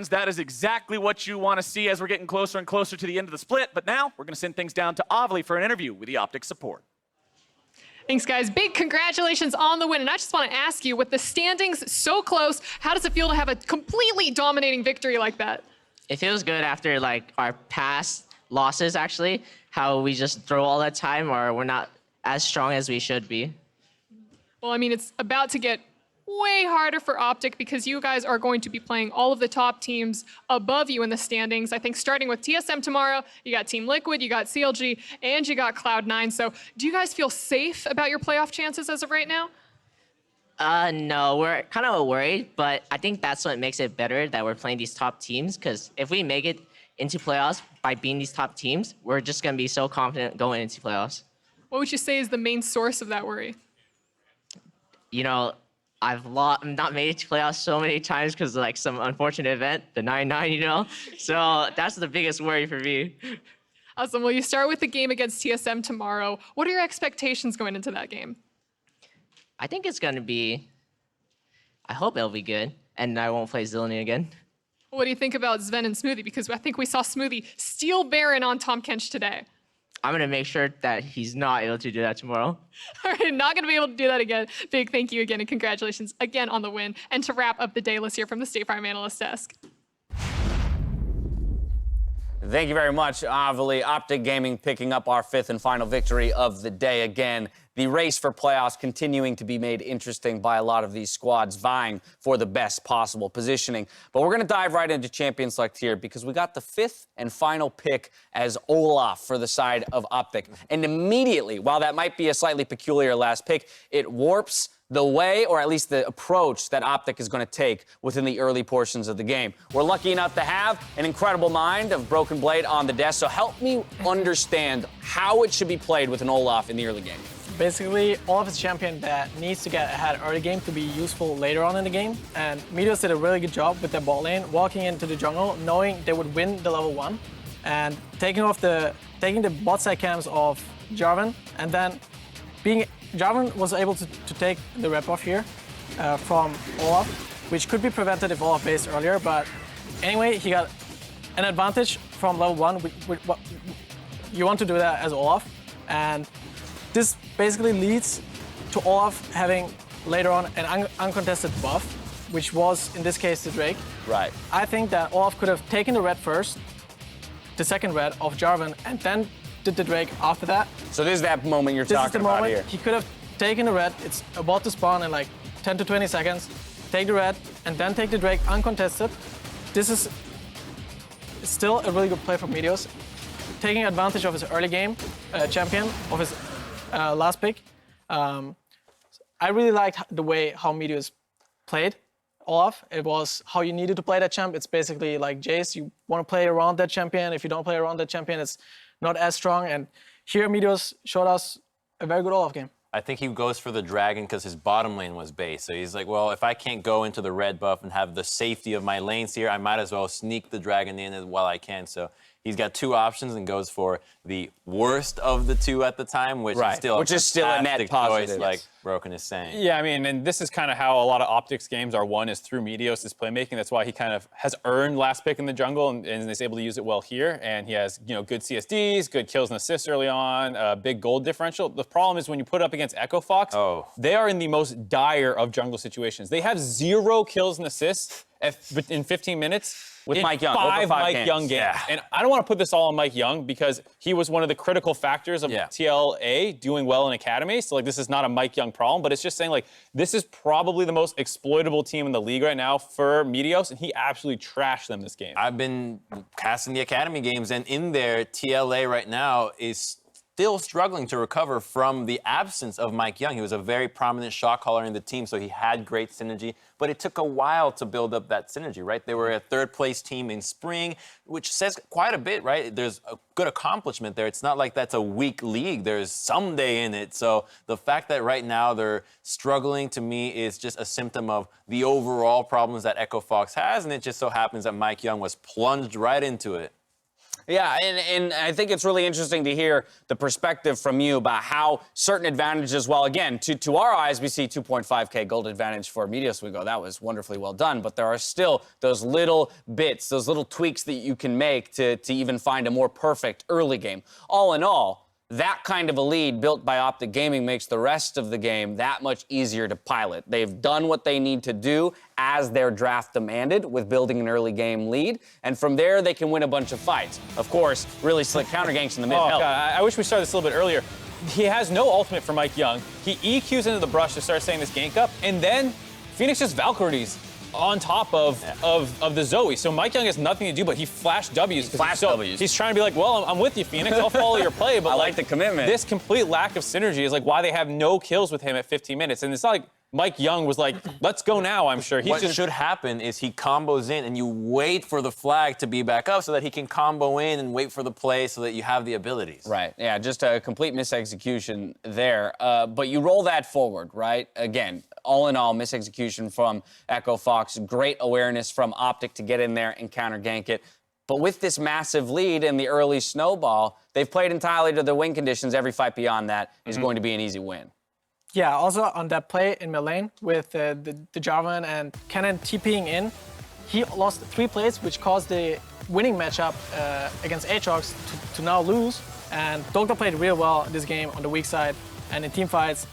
fans, that is exactly what you want to see as we're getting closer and closer to the end of the split. But now we're going to send things down to Ovly for an interview with the Optic support. Thanks, guys. Big congratulations on the win. And I just want to ask you, with the standings so close, how does it feel to have a completely dominating victory like that? It feels good after like our past losses, actually, how we just throw all that time or we're not as strong as we should be. Well, I mean, it's about to get way harder for Optic because you guys are going to be playing all of the top teams above you in the standings. I think starting with TSM tomorrow, you got Team Liquid, you got CLG, and you got Cloud9. So do you guys feel safe about your playoff chances as of right now? No, we're kind of worried, but I think that's what makes it better that we're playing these top teams, because if we make it into playoffs by being these top teams, we're just going to be so confident going into playoffs. What would you say is the main source of that worry? You know, I've not made it to playoffs so many times because of like some unfortunate event, the 9-9, you know? So that's the biggest worry for me. Awesome. Well, you start with the game against TSM tomorrow. What are your expectations going into that game? I think it's going to be, I hope it'll be good, and I won't play Zillany again. What do you think about Sven and Smoothie? Because I think we saw Smoothie steal Baron on Tom Kench today. I'm going to make sure that he's not able to do that tomorrow. All right, not going to be able to do that again. Big thank you again, and congratulations again on the win. And to wrap up the day, let's hear from the State Farm Analyst Desk. Thank you very much, Avali. Optic Gaming picking up our fifth and final victory of the day again. The race for playoffs continuing to be made interesting by a lot of these squads vying for the best possible positioning. But we're going to dive right into Champion Select here because we got the fifth and final pick as Olaf for the side of Optic. And immediately, while that might be a slightly peculiar last pick, it warps the way, or at least the approach, that Optic is going to take within the early portions of the game. We're lucky enough to have an incredible mind of Broken Blade on the desk, so help me understand how it should be played with an Olaf in the early game. Basically, Olaf is a champion that needs to get ahead early game to be useful later on in the game, and Meteos did a really good job with their bot lane, walking into the jungle, knowing they would win the level 1, and taking the bot side camps of Jarvan, and then Jarvan was able to take the rep off here from Olaf, which could be prevented if Olaf based earlier, but anyway, he got an advantage from level 1. You want to do that as Olaf, and this basically leads to Olaf having later on an uncontested buff, which was, in this case, the Drake. Right. I think that Olaf could have taken the red first, the second red of Jarvan, and then did the Drake after that. So this is that moment you're talking about here. He could have taken the red. It's about to spawn in like 10 to 20 seconds. Take the red, and then take the Drake uncontested. This is still a really good play from Meteos, taking advantage of his early game champion, of his last pick. I really liked the way how Meteos played Olaf. It was how you needed to play that champ. It's basically like Jace, you want to play around that champion. If you don't play around that champion, it's not as strong. And here Meteos showed us a very good Olaf game. I think he goes for the dragon because his bottom lane was base. So he's like, well, if I can't go into the red buff and have the safety of my lanes here, I might as well sneak the dragon in as well I can. So he's got two options and goes for the worst of the two at the time, which is still a net positive, choice, like Broken is saying. Yeah, I mean, and this is kind of how a lot of Optic's games are won, is through Meteos' playmaking. That's why he kind of has earned last pick in the jungle and is able to use it well here. And he has, you know, good CSDs, good kills and assists early on, big gold differential. The problem is when you put up against Echo Fox, they are in the most dire of jungle situations. They have 0 kills and assists in 15 minutes. With Mike Young, five Mike Young games. Yeah. And I don't want to put this all on Mike Young because he was one of the critical factors of TLA doing well in Academy. So, like, this is not a Mike Young problem, but it's just saying, like, this is probably the most exploitable team in the league right now for Meteos, and he absolutely trashed them this game. I've been casting the Academy games, and in there, TLA right now is still struggling to recover from the absence of Mike Young. He was a very prominent shot caller in the team, so he had great synergy, but it took a while to build up that synergy, right? They were a third-place team in spring, which says quite a bit, right? There's a good accomplishment there. It's not like that's a weak league. There's someday in it. So the fact that right now they're struggling, to me, is just a symptom of the overall problems that Echo Fox has, and it just so happens that Mike Young was plunged right into it. Yeah, and I think it's really interesting to hear the perspective from you about how certain advantages, well, again, to our eyes, we see 2.5K gold advantage for Meteos. We go, that was wonderfully well done, but there are still those little bits, those little tweaks that you can make to even find a more perfect early game. All in all, that kind of a lead built by Optic Gaming makes the rest of the game that much easier to pilot. They've done what they need to do as their draft demanded with building an early game lead, and from there they can win a bunch of fights. Of course, really slick counter ganks in the mid Oh, help. God, I wish we started this a little bit earlier. He has no ultimate for Mike Young. He EQs into the brush to start setting this gank up, and then Phoenix just Valkyries on top of the Zoe. So Mike Young has nothing to do, but he flashed W's. W's. He's trying to be like, well, I'm with you, Phoenix. I'll follow your play. But I like the commitment. This complete lack of synergy is like why they have no kills with him at 15 minutes. And it's not like Mike Young was like, let's go now, I'm sure. What should happen is he combos in and you wait for the flag to be back up so that he can combo in and wait for the play so that you have the abilities. Right, yeah, just a complete misexecution there. But you roll that forward, right? Again, all in all, misexecution from Echo Fox, great awareness from Optic to get in there and counter gank it. But with this massive lead in the early snowball, they've played entirely to their win conditions. Every fight beyond that is going to be an easy win. Yeah, also on that play in mid lane with the Jarvan and Cannon TPing in, he lost 3 plays, which caused the winning matchup against Aatrox to now lose. And Dokka played real well this game on the weak side, and in team fights,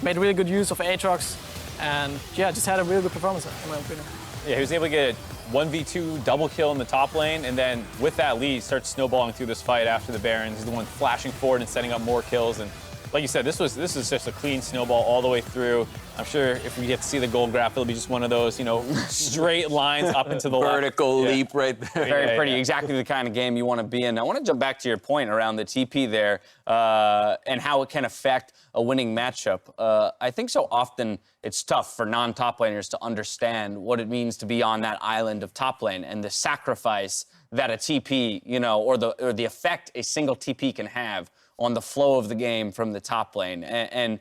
made really good use of Aatrox, and yeah, just had a really good performance in my opinion. Yeah, he was able to get a 1v2 double kill in the top lane, and then with that lead, starts snowballing through this fight after the Baron. He's the one flashing forward and setting up more kills. And like you said, this is just a clean snowball all the way through. I'm sure if we get to see the gold graph, it'll be just one of those, straight lines up into the Vertical left. leap right there. Very pretty, exactly the kind of game you want to be in. I want to jump back to your point around the TP there and how it can affect a winning matchup. I think so often it's tough for non-top laners to understand what it means to be on that island of top lane and the sacrifice that a TP, or the effect a single TP can have on the flow of the game from the top lane. And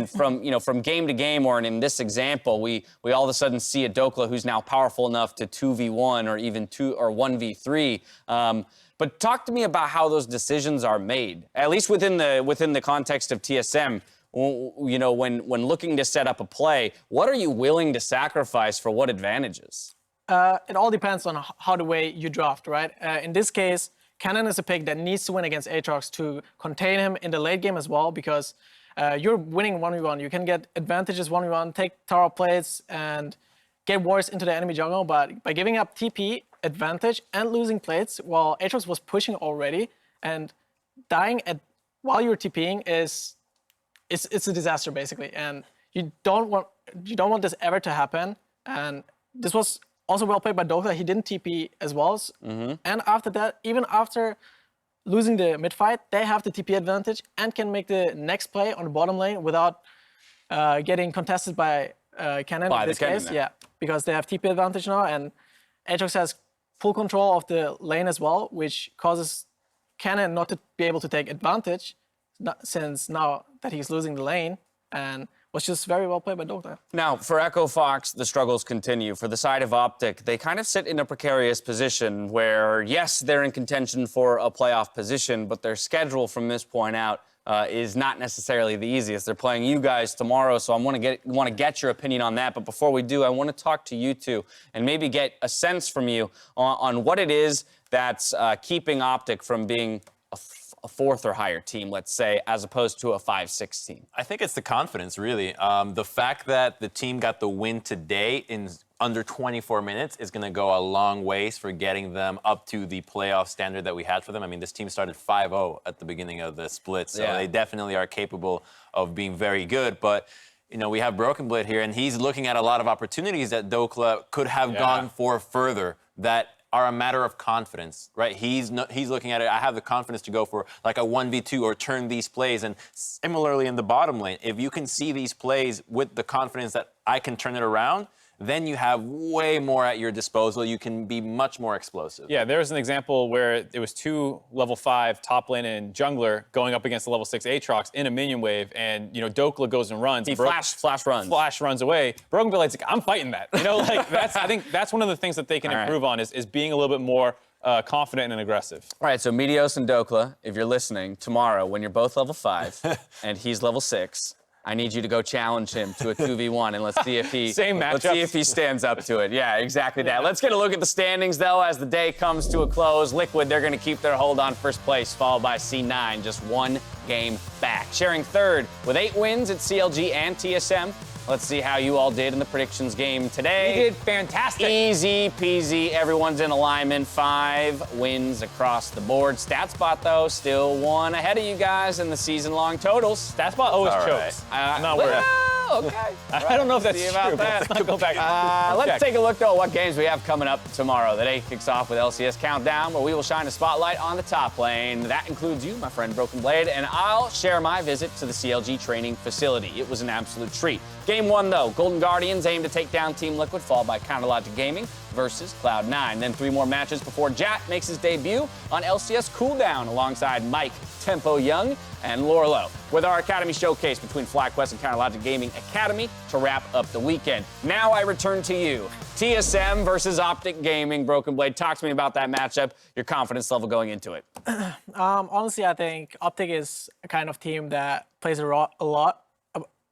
from game to game, or in this example, we all of a sudden see a Dokka who's now powerful enough to 2v1 or even 1v3. But talk to me about how those decisions are made, at least within the context of TSM. When looking to set up a play, what are you willing to sacrifice for what advantages? It all depends on how the way you draft, right? In this case, Cannon is a pick that needs to win against Aatrox to contain him in the late game as well, because you're winning 1v1. You can get advantages 1v1, take tower plates, and get wards into the enemy jungle. But by giving up TP advantage and losing plates while Aatrox was pushing already, and dying while you're TPing it's a disaster basically. And you don't want this ever to happen. And this was also well played by Dokka. He didn't TP as well. And after that, even after losing the mid fight, they have the TP advantage and can make the next play on the bottom lane without getting contested by Cannon in this case. Yeah, because they have TP advantage now, and Aatrox has full control of the lane as well, which causes Cannon not to be able to take advantage since now that he's losing the lane. And was just very well played by Dokka. Now, for Echo Fox, the struggles continue. For the side of Optic, they kind of sit in a precarious position where, yes, they're in contention for a playoff position, but their schedule from this point out is not necessarily the easiest. They're playing you guys tomorrow, so I want to get your opinion on that. But before we do, I want to talk to you two and maybe get a sense from you on what it is that's keeping Optic from being a 4th or higher team, let's say, as opposed to a 5-6 team. I think it's the confidence, really. The fact that the team got the win today in under 24 minutes is going to go a long ways for getting them up to the playoff standard that we had for them. I mean, this team started 5-0 at the beginning of the split, so they definitely are capable of being very good. But we have Broken Blade here, and he's looking at a lot of opportunities that Dokka could have gone for further that are a matter of confidence, right? He's looking at it, I have the confidence to go for like a 1v2 or turn these plays. And similarly in the bottom lane, if you can see these plays with the confidence that I can turn it around, then you have way more at your disposal. You can be much more explosive. Yeah, there was an example where it was 2 level 5 top lane and jungler going up against the level 6 Aatrox in a minion wave, and Dokka goes and runs. He flash runs. Flash runs away. Broken Blade's like, I'm fighting that. I think that's one of the things that they can improve on is being a little bit more confident and aggressive. All right, so Meteos and Dokla, if you're listening, tomorrow when you're both level 5 and he's level 6, I need you to go challenge him to a 2v1 and let's see if he let's see if he stands up to it. Yeah, exactly that. Let's get a look at the standings though as the day comes to a close. Liquid, they're going to keep their hold on first place, followed by C9, just 1 game back. Sharing third with 8 wins at CLG and TSM. Let's see how you all did in the predictions game today. We did fantastic. Easy peasy. Everyone's in alignment. 5 wins across the board. StatSpot, though, still 1 ahead of you guys in the season-long totals. StatSpot always All chokes. right. I'm not worried. Okay. I don't know if that's See true. about but that. Let's not go back. Let's take a look, though, at what games we have coming up tomorrow. The day kicks off with LCS Countdown, where we will shine a spotlight on the top lane. That includes you, my friend Broken Blade, and I'll share my visit to the CLG training facility. It was an absolute treat. Game 1, though, Golden Guardians aim to take down Team Liquid, followed by Counterlogic Gaming versus Cloud9. Then 3 more matches before Jat makes his debut on LCS Cooldown alongside Mike, Tempo Young, and Lorlo. With our Academy showcase between FlyQuest and Counterlogic Gaming Academy to wrap up the weekend. Now I return to you. TSM versus Optic Gaming. Broken Blade, talk to me about that matchup, your confidence level going into it. Honestly, I think Optic is a kind of team that plays a lot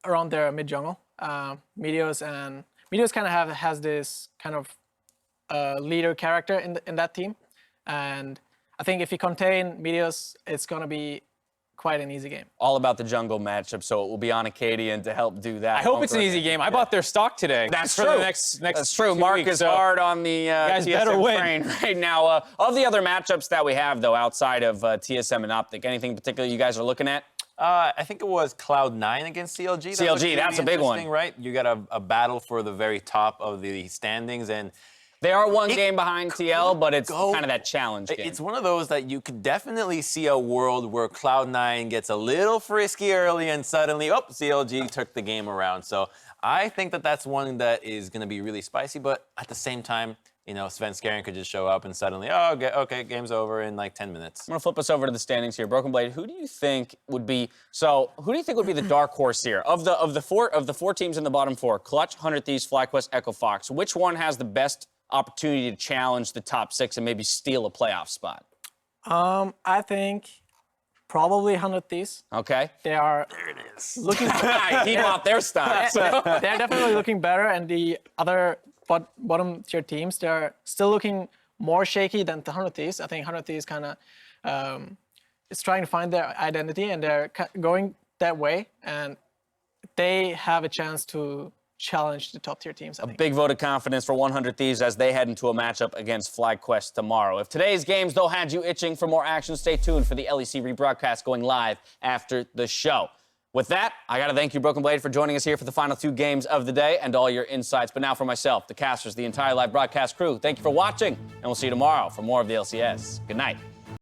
around their mid jungle. Meteos kind of has this kind of leader character in that team, and I think if you contain Meteos, it's gonna be quite an easy game. All about the jungle matchup, so it will be on Acadian to help do that. I hope it's an easy game. I bought their stock today. That's for true. The next That's true. 2 Mark weeks, is so hard on the guys TSM better win. train right now. Of the other matchups that we have, though, outside of TSM and Optic, anything in particular you guys are looking at? I think it was Cloud9 against CLG. That CLG, looked really that's a big one. interesting, right? You got a battle for the very top of the standings, and They are 1 game behind TL, but it's go- kind of that challenge game. it's one of those that you could definitely see a world where Cloud9 gets a little frisky early and suddenly, oh, CLG took the game around. So I think that that's one that is going to be really spicy, but at the same time, you know, Sven Skaren could just show up and suddenly, oh, okay, game's over in like 10 minutes. I'm gonna flip us over to the standings here. Broken Blade, who do you think would be the dark horse here? Of the four teams in the bottom 4, Clutch, 100 Thieves, FlyQuest, Echo Fox, which one has the best opportunity to challenge the top 6 and maybe steal a playoff spot? I think probably 100 Thieves. Okay. They are looking. He bought their stock. So. They're definitely looking better, and the other bottom tier teams, they're still looking more shaky than the 100 Thieves. I think 100 Thieves kind of is trying to find their identity, and they're going that way, and they have a chance to challenge the top tier teams, I think. Big vote of confidence for 100 Thieves as they head into a matchup against FlyQuest tomorrow. If today's games, though, had you itching for more action, stay tuned for the LEC rebroadcast going live after the show. With that, I got to thank you, Broken Blade, for joining us here for the final 2 games of the day and all your insights. But now for myself, the casters, the entire live broadcast crew, thank you for watching, and we'll see you tomorrow for more of the LCS. Good night.